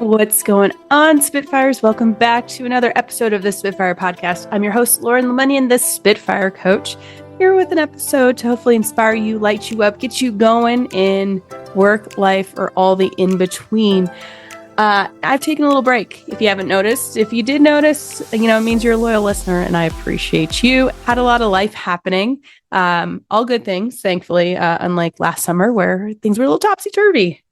What's going on, Spitfires? Welcome back to another episode of the Spitfire Podcast. I'm your host, Lauren Lemonian, the Spitfire Coach, here with an episode to hopefully inspire you, light you up, get you going in work, life, or all the in-between. I've taken a little break, if you haven't noticed. If you did notice, it means you're a loyal listener, and I appreciate you. Had a lot of life happening, all good things, thankfully, unlike last summer where things were a little topsy-turvy.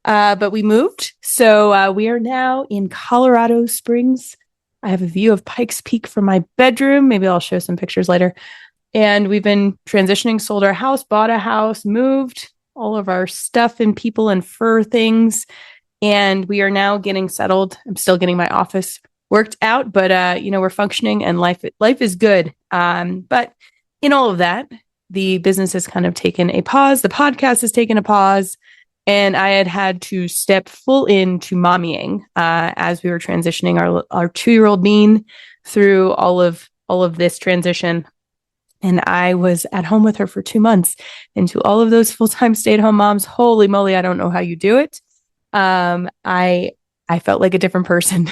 But we moved. So we are now in Colorado Springs. I have a view of Pikes Peak from my bedroom. Maybe I'll show some pictures later. And we've been transitioning, sold our house, bought a house, moved all of our stuff and people and fur things. And we are now getting settled. I'm still getting my office worked out, but we're functioning and life is good. But in all of that, the business has kind of taken a pause. The podcast has taken a pause. And I had to step full into mommying as we were transitioning our 2-year-old Bean through all of this transition. And I was at home with her for 2 months. And to all of those full-time stay-at-home moms, holy moly, I don't know how you do it. I felt like a different person.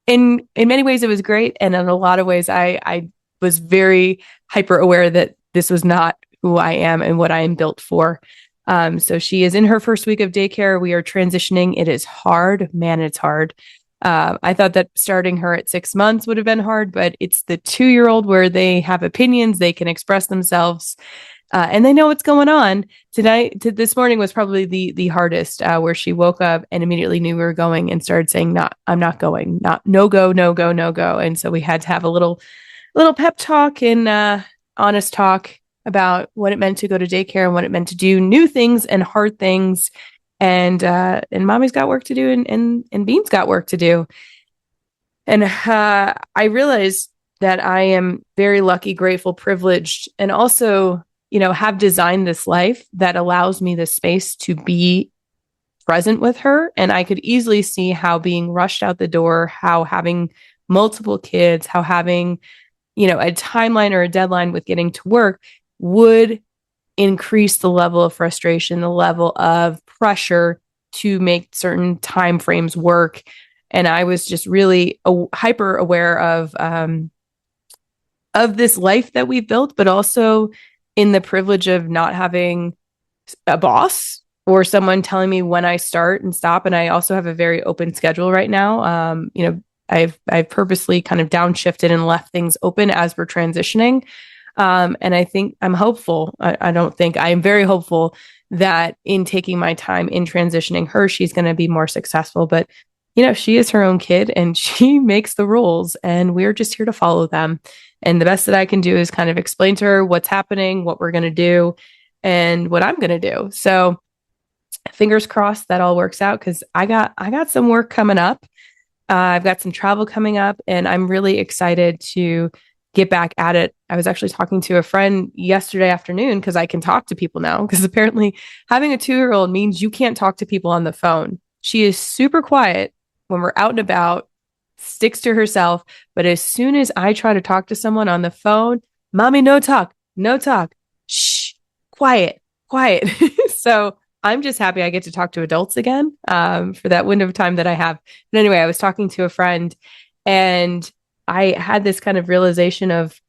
In many ways, it was great. And in a lot of ways, I was very hyper aware that this was not who I am and what I am built for. So she is in her first week of daycare. We are transitioning. It is hard. Man, it's hard. I thought that starting her at 6 months would have been hard, but it's the 2-year-old where they have opinions, they can express themselves, and they know what's going on. This morning was probably the hardest, where she woke up and immediately knew we were going and started saying, I'm not going, no go, no go, no go. And so we had to have a little pep talk and, honest talk about what it meant to go to daycare and what it meant to do new things and hard things. And mommy's got work to do and Bean's got work to do. And I realized that I am very lucky, grateful, privileged, and also, have designed this life that allows me the space to be present with her. And I could easily see how being rushed out the door, how having multiple kids, how having, a timeline or a deadline with getting to work would increase the level of frustration, the level of pressure to make certain time frames work. And I was just really hyper aware of this life that we've built, but also in the privilege of not having a boss or someone telling me when I start and stop. And I also have a very open schedule right now. I've purposely kind of downshifted and left things open as we're transitioning. And I think I'm hopeful. I am very hopeful that in taking my time in transitioning her, she's going to be more successful. But, she is her own kid and she makes the rules and we're just here to follow them. And the best that I can do is kind of explain to her what's happening, what we're going to do, and what I'm going to do. So fingers crossed that all works out because I got some work coming up. I've got some travel coming up and I'm really excited to get back at it. I was actually talking to a friend yesterday afternoon because I can talk to people now because apparently having a 2-year-old means you can't talk to people on the phone. She is super quiet when we're out and about, sticks to herself. But as soon as I try to talk to someone on the phone, mommy, no talk, shh, quiet. So I'm just happy I get to talk to adults again for that window of time that I have. But anyway, I was talking to a friend and I had this kind of realization of,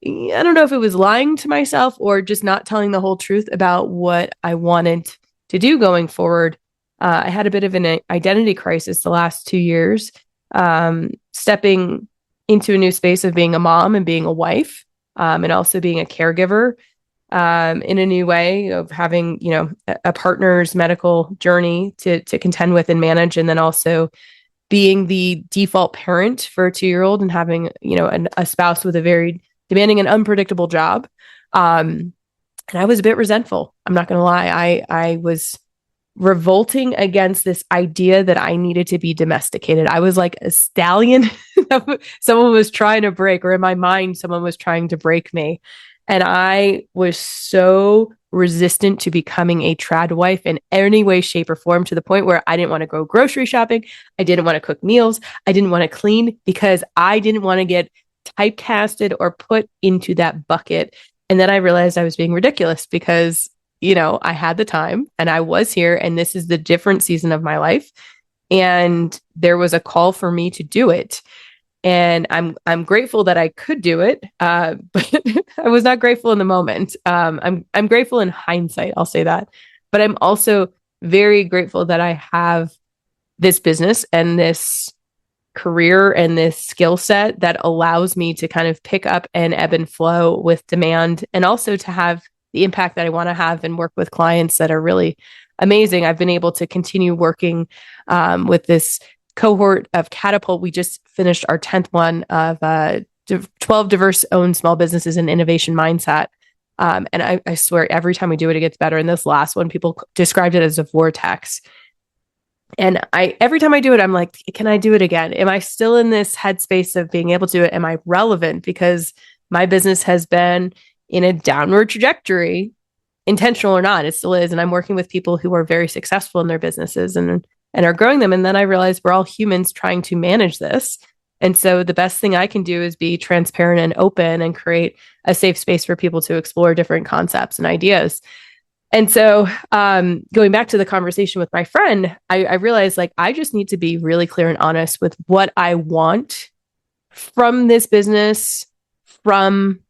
I don't know if it was lying to myself or just not telling the whole truth about what I wanted to do going forward. I had a bit of an identity crisis the last 2 years, stepping into a new space of being a mom and being a wife, and also being a caregiver in a new way of having, a partner's medical journey to contend with and manage, and then also being the default parent for a 2-year-old and having, a spouse with a very demanding and unpredictable job. And I was a bit resentful. I'm not going to lie. I was revolting against this idea that I needed to be domesticated. I was like a stallion someone was trying to break, or in my mind, someone was trying to break me. And I was so resistant to becoming a trad wife in any way, shape, or form, to the point where I didn't want to go grocery shopping. I didn't want to cook meals. I didn't want to clean because I didn't want to get typecasted or put into that bucket. And then I realized I was being ridiculous because, I had the time and I was here, and this is the different season of my life. And there was a call for me to do it. And I'm grateful that I could do it, but I was not grateful in the moment. I'm grateful in hindsight, I'll say that. But I'm also very grateful that I have this business and this career and this skill set that allows me to kind of pick up and ebb and flow with demand, and also to have the impact that I want to have and work with clients that are really amazing. I've been able to continue working with this cohort of Catapult. We just finished our 10th one of 12 diverse owned small businesses and innovation mindset. And I swear every time we do it, it gets better. And this last one, people described it as a vortex. And every time I do it, I'm like, can I do it again? Am I still in this headspace of being able to do it? Am I relevant? Because my business has been in a downward trajectory, intentional or not, it still is. And I'm working with people who are very successful in their businesses and are growing them. And then I realized we're all humans trying to manage this. And so the best thing I can do is be transparent and open and create a safe space for people to explore different concepts and ideas. And so going back to the conversation with my friend, I realized like, I just need to be really clear and honest with what I want from this business, from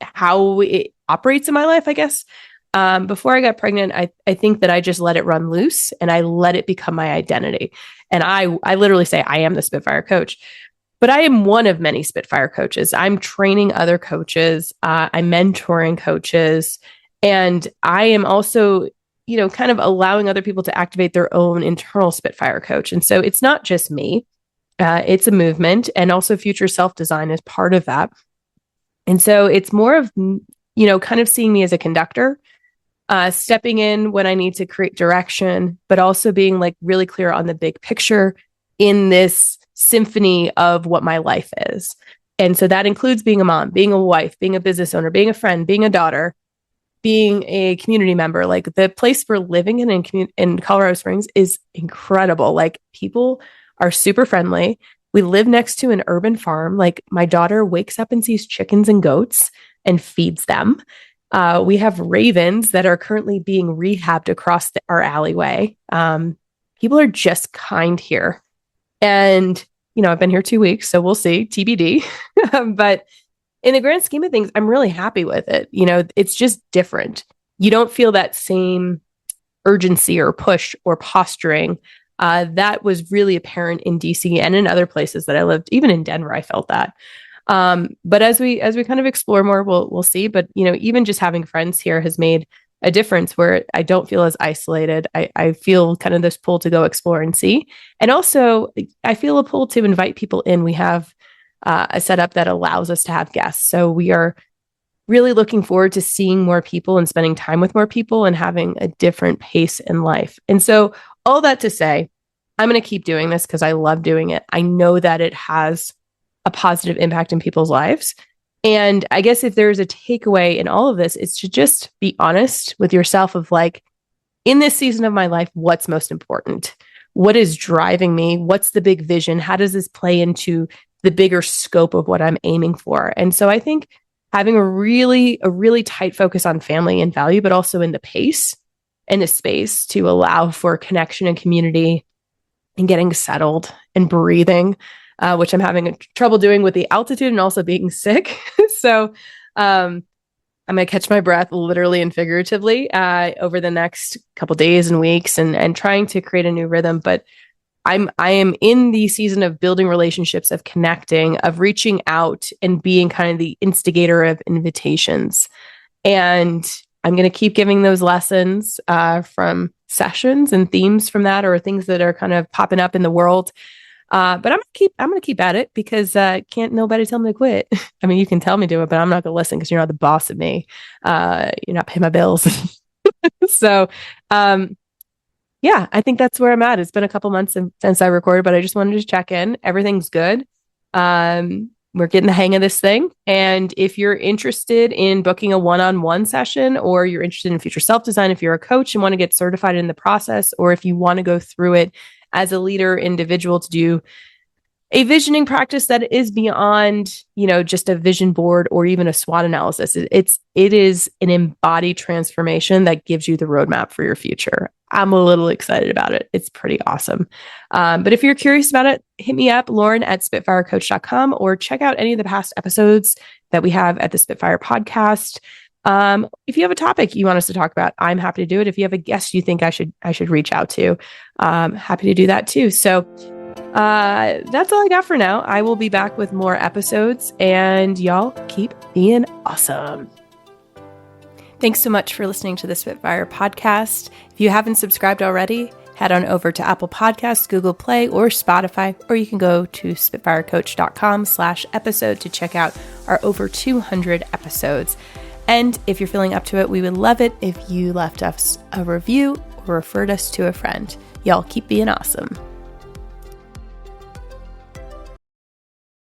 how it operates in my life, I guess. Before I got pregnant, I think that I just let it run loose and I let it become my identity. And I literally say I am the Spitfire coach, but I am one of many Spitfire coaches. I'm training other coaches. I'm mentoring coaches, and I am also, kind of allowing other people to activate their own internal Spitfire coach. And so it's not just me, it's a movement, and also future self-design is part of that. And so it's more of, kind of seeing me as a conductor, stepping in when I need to create direction, but also being like really clear on the big picture in this symphony of what my life is. And so that includes being a mom, being a wife, being a business owner, being a friend, being a daughter, being a community member. Like the place we're living in Colorado Springs is incredible. Like people are super friendly. We live next to an urban farm. Like my daughter wakes up and sees chickens and goats and feeds them. We have ravens that are currently being rehabbed across our alleyway. People are just kind here. And, I've been here 2 weeks, so we'll see, TBD. But in the grand scheme of things, I'm really happy with it. It's just different. You don't feel that same urgency or push or posturing. That was really apparent in DC and in other places that I lived. Even in Denver, I felt that. But as we kind of explore more, we'll see. But even just having friends here has made a difference where I don't feel as isolated. I feel kind of this pull to go explore and see, and also I feel a pull to invite people in. We have a setup that allows us to have guests, so we are really looking forward to seeing more people and spending time with more people and having a different pace in life. And so all that to say, I'm going to keep doing this because I love doing it. I know that it has a positive impact in people's lives. And I guess if there's a takeaway in all of this, it's to just be honest with yourself of like, in this season of my life, what's most important? What is driving me? What's the big vision? How does this play into the bigger scope of what I'm aiming for? And so I think having a really tight focus on family and value, but also in the pace and the space to allow for connection and community and getting settled and breathing, which I'm having trouble doing with the altitude and also being sick. So I'm going to catch my breath literally and figuratively over the next couple days and weeks and trying to create a new rhythm. But I am in the season of building relationships, of connecting, of reaching out and being kind of the instigator of invitations. And I'm going to keep giving those lessons from sessions and themes from that, or things that are kind of popping up in the world. But I'm gonna keep at it because can't nobody tell me to quit. I mean, you can tell me to do it, but I'm not gonna listen because you're not the boss of me. You're not paying my bills. So, yeah, I think that's where I'm at. It's been a couple months since I recorded, but I just wanted to check in. Everything's good. We're getting the hang of this thing. And if you're interested in booking a one-on-one session, or you're interested in future self-design, if you're a coach and want to get certified in the process, or if you want to go through it as a leader individual to do a visioning practice that is beyond, just a vision board or even a SWOT analysis. It is an embodied transformation that gives you the roadmap for your future. I'm a little excited about it. It's pretty awesome. But if you're curious about it, hit me up, Lauren@spitfirecoach.com, or check out any of the past episodes that we have at the Spitfire podcast. If you have a topic you want us to talk about, I'm happy to do it. If you have a guest you think I should reach out to, happy to do that too. So that's all I got for now. I will be back with more episodes, and y'all keep being awesome. Thanks so much for listening to the Spitfire podcast. If you haven't subscribed already, head on over to Apple Podcasts, Google Play, or Spotify, or you can go to spitfirecoach.com/episode to check out our over 200 episodes. And if you're feeling up to it, we would love it if you left us a review or referred us to a friend. Y'all keep being awesome.